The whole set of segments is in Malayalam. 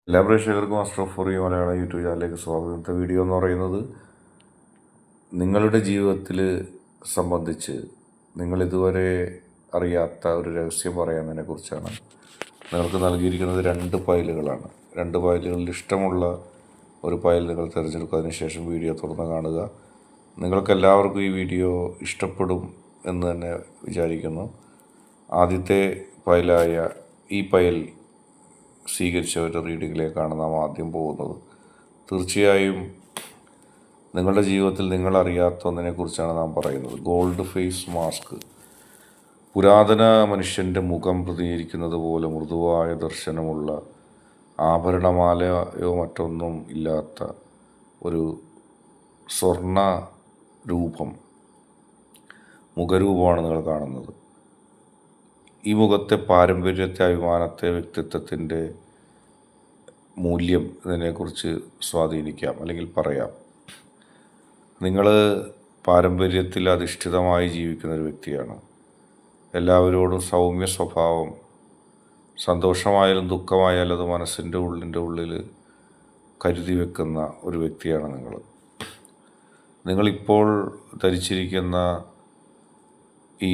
എല്ലാ പ്രേക്ഷകർക്കും അസ്ട്രോഫോറി മലയാള യൂട്യൂബ് ചാനലിലേക്ക് സ്വാഗതം. ഇന്നത്തെ വീഡിയോ എന്ന് പറയുന്നത് നിങ്ങളുടെ ജീവിതത്തിൽ സംബന്ധിച്ച് നിങ്ങളിതുവരെ അറിയാത്ത ഒരു രഹസ്യം പറയാനതിനെ കുറിച്ചാണ്. നിങ്ങൾക്ക് നൽകിയിരിക്കുന്നത് 2 ഫയലുകളാണ്. 2 ഫയലുകളിൽ ഇഷ്ടമുള്ള ഒരു ഫയൽ നിങ്ങൾ തിരഞ്ഞെടുക്കുക. അതിനുശേഷം വീഡിയോ തുറന്ന് കാണുക. നിങ്ങൾക്കെല്ലാവർക്കും ഈ വീഡിയോ ഇഷ്ടപ്പെടും എന്ന് തന്നെ വിചാരിക്കുന്നു. ആദ്യത്തെ ഫയലായ ഈ ഫയൽ സ്വീകരിച്ചവരുടെ റീഡിങ്ങിലേക്കാണ് നാം ആദ്യം പോകുന്നത്. തീർച്ചയായും നിങ്ങളുടെ ജീവിതത്തിൽ നിങ്ങളറിയാത്ത ഒന്നിനെക്കുറിച്ചാണ് നാം പറയുന്നത്. Gold face mask. പുരാതന മനുഷ്യൻ്റെ മുഖം പ്രതിനിധീകരിക്കുന്നത് പോലെ മൃദുവായ ദർശനമുള്ള, ആഭരണമാലയോ മറ്റൊന്നും ഇല്ലാത്ത ഒരു സ്വർണ്ണ രൂപം, മുഖരൂപമാണ് നിങ്ങൾ കാണുന്നത്. ഈ മുഖത്തെ പാരമ്പര്യത്തെ, അഭിമാനത്തെ, വ്യക്തിത്വത്തിൻ്റെ മൂല്യം ഇതിനെക്കുറിച്ച് സ്വാധീനിക്കാം അല്ലെങ്കിൽ പറയാം. നിങ്ങൾ പാരമ്പര്യത്തിൽ അധിഷ്ഠിതമായി ജീവിക്കുന്ന ഒരു വ്യക്തിയാണ്. എല്ലാവരോടും സൗമ്യ സ്വഭാവം, സന്തോഷമായാലും ദുഃഖമായാലും അത് മനസ്സിൻ്റെ ഉള്ളിൽ കരുതി വെക്കുന്ന ഒരു വ്യക്തിയാണ് നിങ്ങൾ. നിങ്ങളിപ്പോൾ ധരിച്ചിരിക്കുന്ന ഈ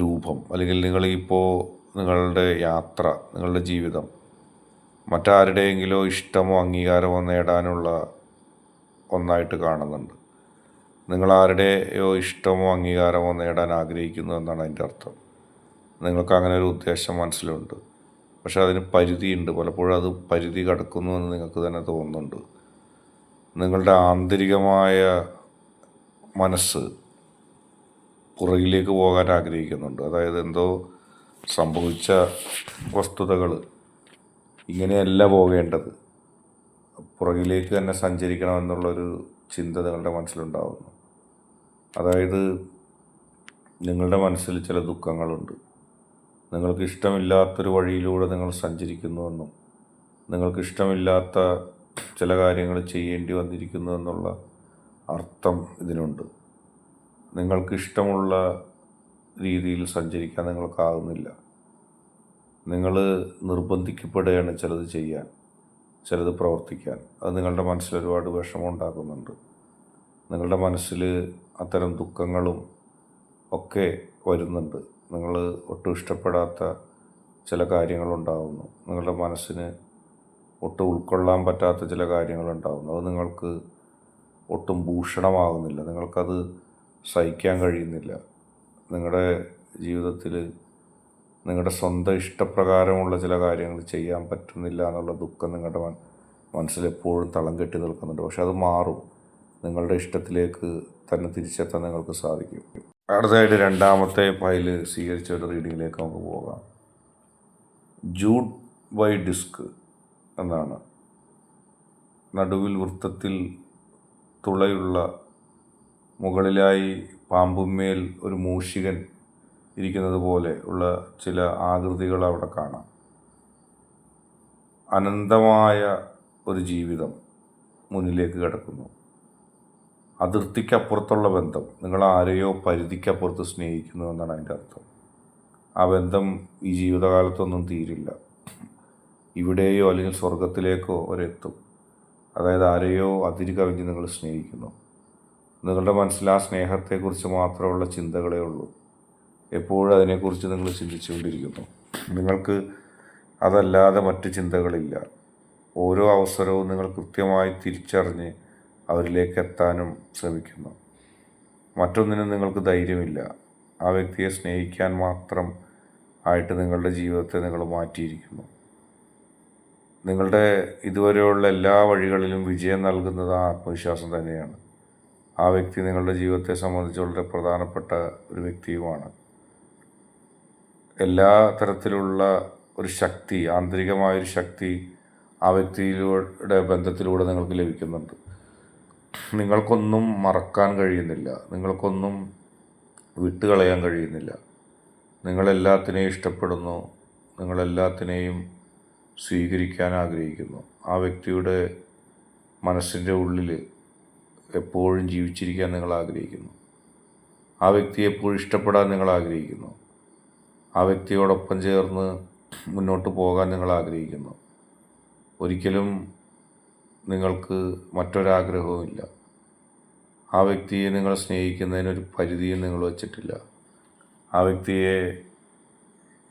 രൂപം അല്ലെങ്കിൽ നിങ്ങളുടെ യാത്ര, നിങ്ങളുടെ ജീവിതം മറ്റാരുടെയെങ്കിലോ ഇഷ്ടമോ അംഗീകാരമോ നേടാനുള്ള ഒന്നായിട്ട് കാണുന്നുണ്ട്. നിങ്ങളാരുടെയോ ഇഷ്ടമോ അംഗീകാരമോ നേടാൻ ആഗ്രഹിക്കുന്നു എന്നാണ് അതിൻ്റെ അർത്ഥം. നിങ്ങൾക്ക് അങ്ങനെ ഒരു ഉദ്ദേശം മനസ്സിലുണ്ട്. പക്ഷെ അതിന് പരിധിയുണ്ട്. പലപ്പോഴും അത് പരിധി കടക്കുന്നു എന്ന് നിങ്ങൾക്ക് തന്നെ തോന്നുന്നുണ്ട്. നിങ്ങളുടെ ആന്തരികമായ മനസ്സ് പുറകിലേക്ക് പോകാൻ ആഗ്രഹിക്കുന്നുണ്ട്. അതായത് എന്തോ സംഭവിച്ച വസ്തുതകൾ ഇങ്ങനെയല്ല പോകേണ്ടത്, പുറകിലേക്ക് തന്നെ സഞ്ചരിക്കണമെന്നുള്ളൊരു ചിന്ത നിങ്ങളുടെ മനസ്സിലുണ്ടാകുന്നു. അതായത് നിങ്ങളുടെ മനസ്സിൽ ചില ദുഃഖങ്ങളുണ്ട്. നിങ്ങൾക്ക് ഇഷ്ടമില്ലാത്തൊരു വഴിയിലൂടെ നിങ്ങൾ സഞ്ചരിക്കുന്നുവെന്നും നിങ്ങൾക്ക് ഇഷ്ടമില്ലാത്ത ചില കാര്യങ്ങൾ ചെയ്യേണ്ടി വന്നിരിക്കുന്നു എന്നുള്ള അർത്ഥം ഇതിനുണ്ട്. നിങ്ങൾക്ക് ഇഷ്ടമുള്ള രീതിയിൽ സഞ്ചരിക്കാൻ നിങ്ങൾക്കാകുന്നില്ല. നിങ്ങൾ നിർബന്ധിക്കപ്പെടുകയാണ് ചിലത് ചെയ്യാൻ, ചിലത് പ്രവർത്തിക്കാൻ. അത് നിങ്ങളുടെ മനസ്സിൽ ഒരുപാട് വിഷമം ഉണ്ടാക്കുന്നുണ്ട്. നിങ്ങളുടെ മനസ്സിൽ അത്തരം ദുഃഖങ്ങളും ഒക്കെ വരുന്നുണ്ട്. നിങ്ങൾ ഒട്ടും ഇഷ്ടപ്പെടാത്ത ചില കാര്യങ്ങളുണ്ടാകുന്നു. നിങ്ങളുടെ മനസ്സിന് ഒട്ടും ഉൾക്കൊള്ളാൻ പറ്റാത്ത ചില കാര്യങ്ങളുണ്ടാകുന്നു. അത് നിങ്ങൾക്ക് ഒട്ടും ഭൂഷണമാകുന്നില്ല. നിങ്ങൾക്കത് സഹിക്കാൻ കഴിയുന്നില്ല. നിങ്ങളുടെ ജീവിതത്തിൽ നിങ്ങളുടെ സ്വന്തം ഇഷ്ടപ്രകാരമുള്ള ചില കാര്യങ്ങൾ ചെയ്യാൻ പറ്റുന്നില്ല എന്നുള്ള ദുഃഖം നിങ്ങളുടെ മനസ്സിലെപ്പോഴും തളം കെട്ടി നിൽക്കുന്നുണ്ട്. പക്ഷെ അത് മാറും. നിങ്ങളുടെ ഇഷ്ടത്തിലേക്ക് തന്നെ തിരിച്ചെത്താൻ നിങ്ങൾക്ക് സാധിക്കും. അടുത്തതായിട്ട് 2ാമത്തെ ഫയൽ സ്വീകരിച്ച ഒരു റീഡിങ്ങിലേക്ക് നമുക്ക് പോകാം. ജൂഡ് ബൈ ഡിസ്ക് എന്നാണ്. നടുവിൽ വൃത്തത്തിൽ തുളയുള്ള, മുകളിലായി പാമ്പുമേൽ ഒരു മൂഷികൻ ഇരിക്കുന്നത് പോലെ ഉള്ള ചില ആകൃതികൾ അവിടെ കാണാം. അനന്തമായ ഒരു ജീവിതം മുന്നിലേക്ക് കിടക്കുന്നു. അതിർത്തിക്കപ്പുറത്തുള്ള ബന്ധം. നിങ്ങൾ ആരെയോ പരിധിക്കപ്പുറത്ത് സ്നേഹിക്കുന്നു എന്നാണ് അതിൻ്റെ അർത്ഥം. ആ ബന്ധം ഈ ജീവിതകാലത്തൊന്നും തീരില്ല. ഇവിടെയോ അല്ലെങ്കിൽ സ്വർഗത്തിലേക്കോ ഒരെത്തും. അതായത് ആരെയോ അതിര് കവിഞ്ഞ് നിങ്ങൾ സ്നേഹിക്കുന്നു. നിങ്ങളുടെ മനസ്സിൽ ആ സ്നേഹത്തെക്കുറിച്ച് മാത്രമുള്ള ചിന്തകളേ ഉള്ളൂ. എപ്പോഴും അതിനെക്കുറിച്ച് നിങ്ങൾ ചിന്തിച്ചുകൊണ്ടിരിക്കുന്നു. നിങ്ങൾക്ക് അതല്ലാതെ മറ്റ് ചിന്തകളില്ല. ഓരോ അവസരവും നിങ്ങൾ കൃത്യമായി തിരിച്ചറിഞ്ഞ് അവരിലേക്ക് എത്താനും ശ്രമിക്കുന്നു. മറ്റൊന്നിനും നിങ്ങൾക്ക് ധൈര്യമില്ല. ആ വ്യക്തിയെ സ്നേഹിക്കാൻ മാത്രം ആയിട്ട് നിങ്ങളുടെ ജീവിതത്തെ നിങ്ങൾ മാറ്റിയിരിക്കുന്നു. നിങ്ങളുടെ ഇതുവരെയുള്ള എല്ലാ വഴികളിലും വിജയം നൽകുന്നത് ആ ആത്മവിശ്വാസം തന്നെയാണ്. ആ വ്യക്തി നിങ്ങളുടെ ജീവിതത്തെ സംബന്ധിച്ച് വളരെ പ്രധാനപ്പെട്ട ഒരു വ്യക്തിയുമാണ്. എല്ലാ തരത്തിലുള്ള ഒരു ശക്തി, ആന്തരികമായൊരു ശക്തി ആ വ്യക്തിയിലൂടെ ബന്ധത്തിലൂടെ നിങ്ങൾക്ക് ലഭിക്കുന്നുണ്ട്. നിങ്ങൾക്കൊന്നും മറക്കാൻ കഴിയുന്നില്ല. നിങ്ങൾക്കൊന്നും വിട്ടുകളയാൻ കഴിയുന്നില്ല. നിങ്ങളെല്ലാത്തിനെയും ഇഷ്ടപ്പെടുന്നു. നിങ്ങളെല്ലാത്തിനെയും സ്വീകരിക്കാൻ ആഗ്രഹിക്കുന്നു. ആ വ്യക്തിയുടെ മനസ്സിൻ്റെ ഉള്ളിൽ എപ്പോഴും ജീവിച്ചിരിക്കാൻ നിങ്ങൾ ആഗ്രഹിക്കുന്നു. ആ വ്യക്തിയെ എപ്പോഴും ഇഷ്ടപ്പെടാൻ നിങ്ങൾ ആഗ്രഹിക്കുന്നു. ആ വ്യക്തിയോടൊപ്പം ചേർന്ന് മുന്നോട്ട് പോകാൻ നിങ്ങൾ ആഗ്രഹിക്കുന്നു. ഒരിക്കലും നിങ്ങൾക്ക് മറ്റൊരാഗ്രഹവുമില്ല. ആ വ്യക്തിയെ നിങ്ങൾ സ്നേഹിക്കുന്നതിനൊരു പരിധിയും നിങ്ങൾ വച്ചിട്ടില്ല. ആ വ്യക്തിയെ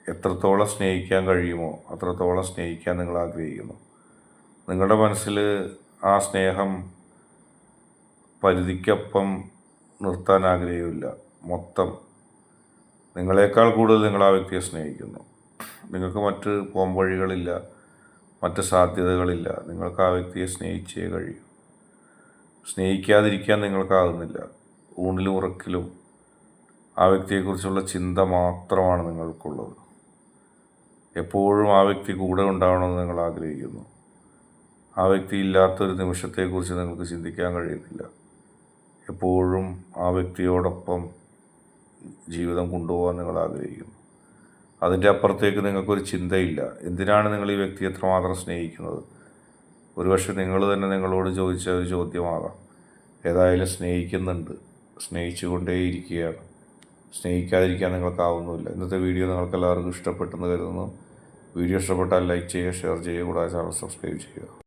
എത്രത്തോളം സ്നേഹിക്കാൻ കഴിയുമോ അത്രത്തോളം സ്നേഹിക്കാൻ നിങ്ങൾ ആഗ്രഹിക്കുന്നു. നിങ്ങളുടെ മനസ്സിൽ ആ സ്നേഹം പരിധിക്കൊപ്പം നിർത്താൻ ആഗ്രഹമില്ല. മൊത്തം നിങ്ങളെക്കാൾ കൂടുതൽ നിങ്ങൾ ആ വ്യക്തിയെ സ്നേഹിക്കുന്നു. നിങ്ങൾക്ക് മറ്റ് പോംവഴികളില്ല, മറ്റ് സാധ്യതകളില്ല. നിങ്ങൾക്ക് ആ വ്യക്തിയെ സ്നേഹിച്ചേ കഴിയൂ. സ്നേഹിക്കാതിരിക്കാൻ നിങ്ങൾക്കാകുന്നില്ല. ഊണിലും ഉറക്കിലും ആ വ്യക്തിയെക്കുറിച്ചുള്ള ചിന്ത മാത്രമാണ് നിങ്ങൾക്കുള്ളത്. എപ്പോഴും ആ വ്യക്തി കൂടെ ഉണ്ടാവണമെന്ന് നിങ്ങൾ ആഗ്രഹിക്കുന്നു. ആ വ്യക്തി ഇല്ലാത്തൊരു നിമിഷത്തെക്കുറിച്ച് നിങ്ങൾക്ക് ചിന്തിക്കാൻ കഴിയുന്നില്ല. എപ്പോഴും ആ വ്യക്തിയോടൊപ്പം ജീവിതം കൊണ്ടുപോകാൻ നിങ്ങൾ ആഗ്രഹിക്കുന്നു. അതിൻ്റെ അപ്പുറത്തേക്ക് നിങ്ങൾക്കൊരു ചിന്തയില്ല. എന്തിനാണ് നിങ്ങൾ ഈ വ്യക്തിയെ എത്രമാത്രം സ്നേഹിക്കുന്നത്? ഒരുപക്ഷെ നിങ്ങൾ തന്നെ നിങ്ങളോട് ചോദിച്ച ഒരു ചോദ്യമാകാം. ഏതായാലും സ്നേഹിക്കുന്നുണ്ട്, സ്നേഹിച്ചുകൊണ്ടേയിരിക്കുകയാണ്. സ്നേഹിക്കാതിരിക്കാൻ നിങ്ങൾക്കാവുന്നില്ല. ഇന്നത്തെ വീഡിയോ നിങ്ങൾക്ക് എല്ലാവർക്കും ഇഷ്ടപ്പെട്ടെന്ന് കരുതുന്നു. വീഡിയോ ഇഷ്ടപ്പെട്ടാൽ ലൈക്ക് ചെയ്യുക, ഷെയർ ചെയ്യുക, കൂടാതെ ചാനൽ സബ്സ്ക്രൈബ് ചെയ്യുക.